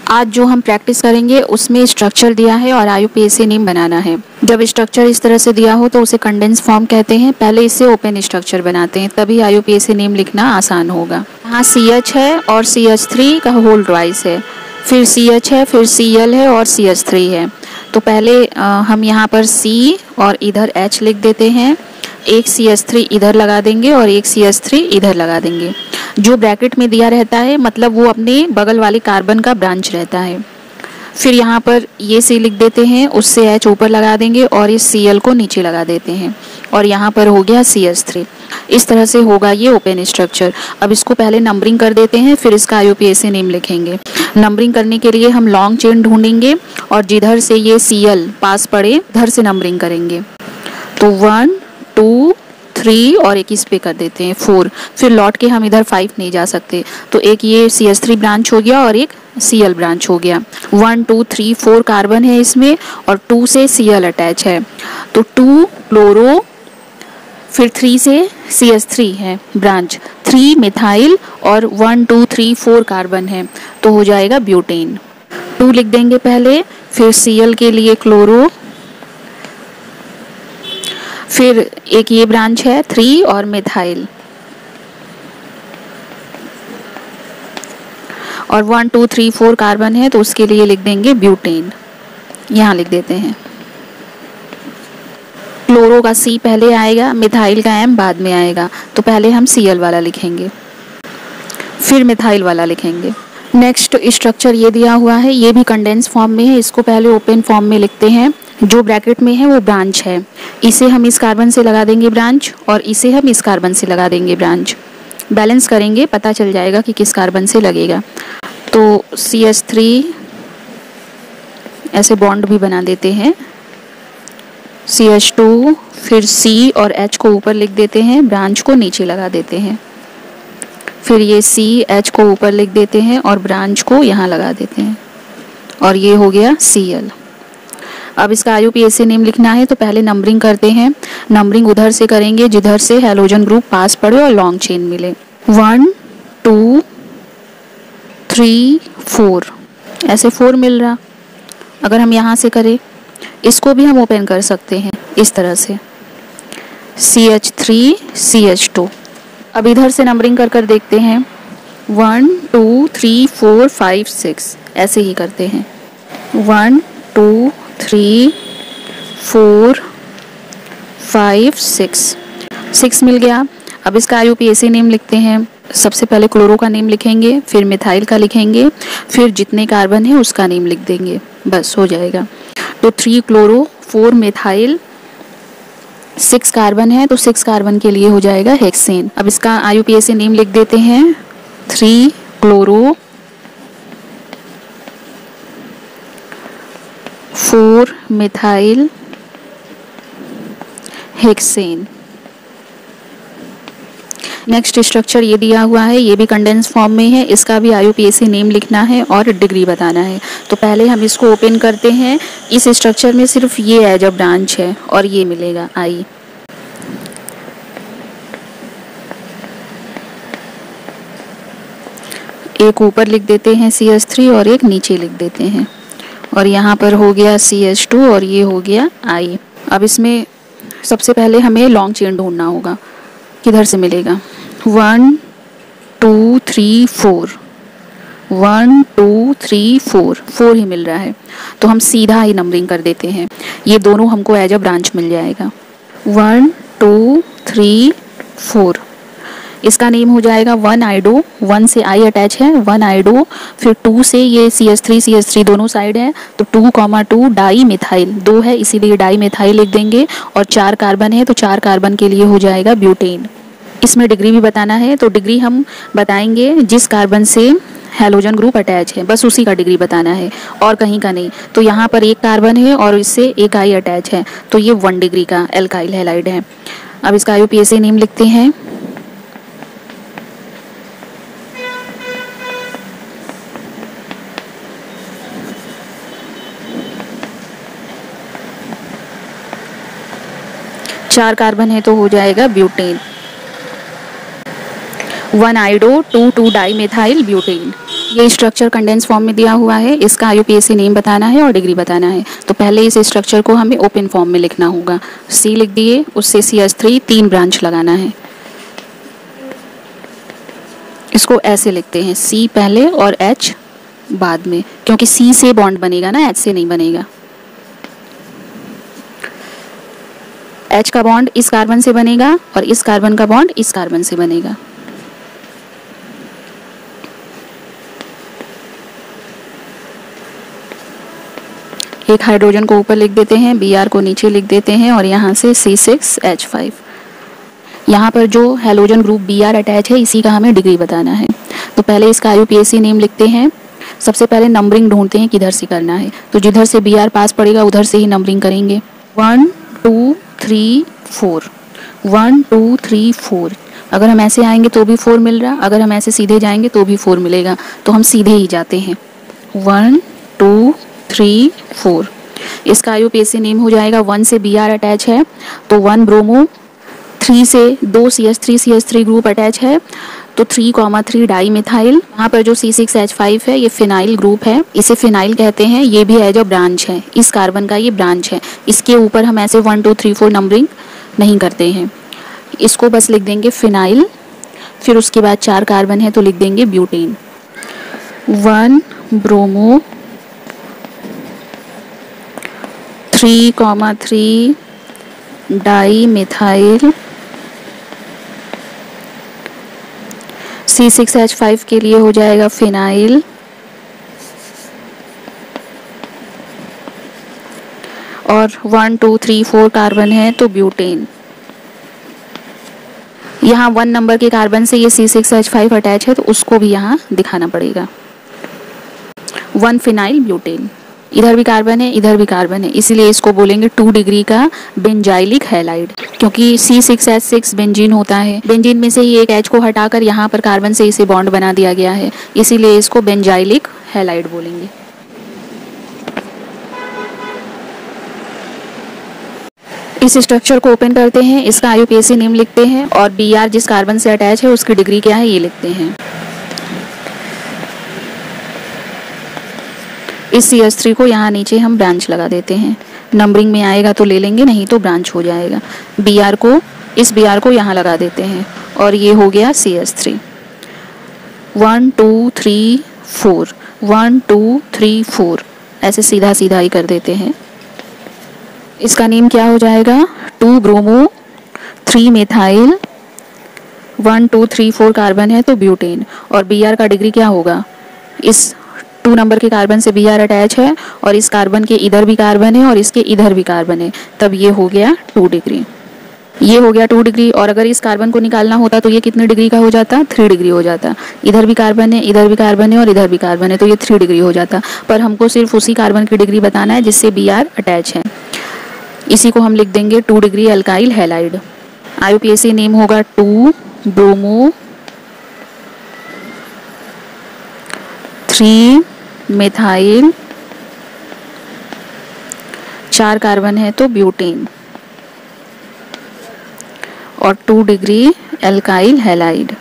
आज जो हम प्रैक्टिस करेंगे उसमें स्ट्रक्चर दिया है और IUPAC नेम बनाना है। जब स्ट्रक्चर इस तरह से दिया हो तो उसे कंडेंस फॉर्म कहते हैं। पहले इससे ओपन स्ट्रक्चर बनाते हैं, तभी IUPAC नेम लिखना आसान होगा। यहाँ CH है और CH3 का होल ट्वाइस है, फिर CH है, फिर Cl है और CH3 है। तो पहले हम यहाँ पर C और इधर H लिख देते हैं, एक CH3 इधर लगा देंगे और एक CH3 इधर लगा देंगे। जो ब्रैकेट में दिया रहता है मतलब वो अपने बगल वाले कार्बन का ब्रांच रहता है। फिर यहाँ पर ये C लिख देते हैं, उससे H ऊपर लगा देंगे और इस Cl को नीचे लगा देते हैं और यहाँ पर हो गया CH3। इस तरह से होगा ये ओपन स्ट्रक्चर। अब इसको पहले नंबरिंग कर देते हैं, फिर इसका IUPAC नेम लिखेंगे। नंबरिंग करने के लिए हम लॉन्ग चेन ढूंढेंगे और जिधर से ये Cl पास पड़े उधर से नंबरिंग करेंगे। तो 1 2 3 और एक इस पे कर देते हैं 4। फिर लौट के हम इधर 5 नहीं जा सकते, तो एक ये CH3 ब्रांच हो गया और एक Cl ब्रांच हो गया। 1 2 3 4 कार्बन है इसमें और 2 से Cl अटैच है, तो 2 क्लोरो, फिर 3 से CH3 है ब्रांच, 3 मिथाइल और 1 2 3 4 कार्बन है, तो हो जाएगा ब्यूटेन। 2 लिख देंगे पहले, फिर Cl के लिए क्लोरो, फिर एक ये ब्रांच है 3 और मिथाइल, और 1 2 3 4 कार्बन है तो उसके लिए लिख देंगे ब्यूटेन। यहाँ लिख देते हैं। क्लोरो का C पहले आएगा, मिथाइल का M बाद में आएगा, तो पहले हम Cl वाला लिखेंगे, फिर मिथाइल वाला लिखेंगे। नेक्स्ट स्ट्रक्चर ये दिया हुआ है, ये भी कंडेंस फॉर्म में है। इसको पहले ओपन फॉर्म में लिखते हैं। जो ब्रैकेट में है वो ब्रांच है, इसे हम इस कार्बन से लगा देंगे ब्रांच और इसे हम इस कार्बन से लगा देंगे ब्रांच। बैलेंस करेंगे, पता चल जाएगा कि किस कार्बन से लगेगा। तो CH3 ऐसे बॉन्ड भी बना देते हैं, CH2, फिर C और H को ऊपर लिख देते हैं, ब्रांच को नीचे लगा देते हैं। फिर ये C H को ऊपर लिख देते हैं और ब्रांच को यहाँ लगा देते हैं, और ये हो गया Cl। अब इसका IUPAC नेम लिखना है, तो पहले नंबरिंग करते हैं। नंबरिंग उधर से करेंगे जिधर से हैलोजन ग्रुप पास पड़े और लॉन्ग चेन मिले। 1 2 3 4, ऐसे 4 मिल रहा। अगर हम यहाँ से करें, इसको भी हम ओपन कर सकते हैं इस तरह से, CH3 CH2। अब इधर से नंबरिंग कर कर देखते हैं, 1 2 3 4 5 6, ऐसे ही करते हैं। 1 2 3 4 5 6 मिल गया। अब इसका IUPAC नेम लिखते हैं। सबसे पहले क्लोरो का नेम लिखेंगे, फिर मिथाइल का लिखेंगे, फिर जितने कार्बन है उसका नेम लिख देंगे, बस हो जाएगा। तो 3 क्लोरो 4 मिथाइल 6 कार्बन है, तो 6 कार्बन के लिए हो जाएगा हेक्सेन। अब इसका IUPAC नेम लिख देते हैं। 3 chloro 4 methyl hexane. Next structure ये दिया हुआ है, ये भी कंडेंस फॉर्म में है। इसका भी IUPAC नेम लिखना है और डिग्री बताना है। तो पहले हम इसको ओपन करते हैं। इस स्ट्रक्चर में सिर्फ ये है जब ब्रांच है और ये मिलेगा I। एक ऊपर लिख देते हैं CH3 और एक नीचे लिख देते हैं, और यहाँ पर हो गया CH2 और ये हो गया I। अब इसमें सबसे पहले हमें लॉन्ग चेन ढूंढना होगा, किधर से मिलेगा। 1 2 3 4, 1 2 3 4 ही मिल रहा है, तो हम सीधा ही नंबरिंग कर देते हैं। ये दोनों हमको एज अ ब्रांच मिल जाएगा। 1 2 3 4, इसका नेम हो जाएगा 1 आइडो। 1 से I अटैच है, 1 आइडो। फिर 2 से ये CH3 दोनों साइड है, तो 2,2 डाई मिथाइल, 2 है इसीलिए डाई मिथाइल लिख देंगे, और 4 कार्बन है तो 4 कार्बन के लिए हो जाएगा ब्यूटेन। इसमें डिग्री भी बताना है, तो डिग्री हम बताएंगे जिस कार्बन से हैलोजन ग्रुप अटैच है, बस उसी का डिग्री बताना है और कहीं का नहीं। तो यहाँ पर एक कार्बन है और इससे एक I अटैच है, तो ये 1 डिग्री का एल्काइल हैलाइड है। अब इसका IUPAC नेम लिखते हैं। चार कार्बन है तो हो जाएगा ब्यूटेन। 1 आइडो 2 di methyl butane. ये स्ट्रक्चर कंडेंस फॉर्म में दिया हुआ है, इसका IUPAC नेम बताना है और डिग्री बताना है। तो पहले इस स्ट्रक्चर को हमें ओपन फॉर्म में लिखना होगा। C लिख दिए, उससे CH3 3 ब्रांच लगाना है। इसको ऐसे लिखते हैं, C पहले और H बाद में, क्योंकि C से बॉन्ड बनेगा ना, H से नहीं बनेगा। H का बॉन्ड इस कार्बन से बनेगा और इस कार्बन का बॉन्ड इस कार्बन से बनेगा। एक हाइड्रोजन को ऊपर लिख देते हैं, Br को नीचे लिख देते हैं और यहाँ से C6H5। यहाँ पर जो हैलोजन ग्रुप Br अटैच है, इसी का हमें डिग्री बताना है। तो पहले इसका IUPAC नेम लिखते हैं। सबसे पहले नंबरिंग ढूंढते हैं किधर से करना है, तो जिधर से Br पास पड़ेगा उधर से ही नंबरिंग करेंगे। 1 2 3 4, 1 2 3 4। अगर हम ऐसे आएंगे तो भी 4 मिल रहा, अगर हम ऐसे सीधे जाएंगे तो भी 4 मिलेगा, तो हम सीधे ही जाते हैं। 1 2 3 4। इसका IUPAC नेम हो जाएगा। 1 से Br अटैच है तो 1 ब्रोमो, 3 से 2 CH3 ग्रुप अटैच है तो 3,3 डाई मिथाइल। यहाँ पर जो C6H5 है ये फिनाइल ग्रुप है, इसे फिनाइल कहते हैं। ये भी है जो ब्रांच है, इस कार्बन का ये ब्रांच है। इसके ऊपर हम ऐसे 1 2 3 4 नंबरिंग नहीं करते हैं, इसको बस लिख देंगे फिनाइल। फिर उसके बाद 4 कार्बन है तो लिख देंगे butane. 1 bromo, 3,3 di methyl. C6H5 के लिए हो जाएगा फिनाइल और 1 2 3 4 कार्बन है तो ब्यूटेन। यहाँ 1 नंबर के कार्बन से ये C6H5 अटैच है तो उसको भी यहाँ दिखाना पड़ेगा। 1 फिनाइल ब्यूटेन। इधर भी कार्बन है, इधर भी कार्बन है, इसीलिए इसको बोलेंगे 2 डिग्री का बेंजाइलिक हैलाइड, क्योंकि C6H6 बेंजीन होता है। बेंजीन में से ही एक H को हटाकर यहाँ पर कार्बन से इसे बॉन्ड बना दिया गया है, इसीलिए इसको बेंजाइलिक हैलाइड बोलेंगे। इस स्ट्रक्चर को ओपन करते हैं, इसका IUPAC नेम लिखते हैं और Br जिस कार्बन से अटैच है उसकी डिग्री क्या है ये लिखते हैं। इस CH3 को यहाँ नीचे हम ब्रांच लगा देते हैं, नंबरिंग में आएगा तो ले लेंगे, नहीं तो ब्रांच हो जाएगा। इस Br को यहाँ लगा देते हैं और ये हो गया CH3। 1 2 3 4, 1 2 3 4 ऐसे सीधा सीधा ही कर देते हैं। इसका नेम क्या हो जाएगा? 2 ब्रोमो, 3 मिथाइल, 1 2 3 4 कार्बन है तो ब्यूटेन। और Br का डिग्री क्या होगा? इस 2 नंबर के कार्बन से Br अटैच है और इस कार्बन के इधर भी कार्बन है और इसके इधर भी कार्बन है, तब ये हो गया 2 डिग्री। ये हो गया 2 डिग्री। और अगर इस कार्बन को निकालना होता तो ये कितने डिग्री का हो जाता? 3 डिग्री हो जाता। इधर भी कार्बन है, इधर भी कार्बन है और इधर भी कार्बन है, तो ये 3 डिग्री हो जाता। पर हमको सिर्फ उसी कार्बन की डिग्री बताना है जिससे Br अटैच है, इसी को हम लिख देंगे 2 degree alkyl halide. IUPAC name होगा 2 ब्रोमो, 3 मिथाइल, 4 कार्बन है तो ब्यूटेन और 2 डिग्री अल्काइल हैलाइड।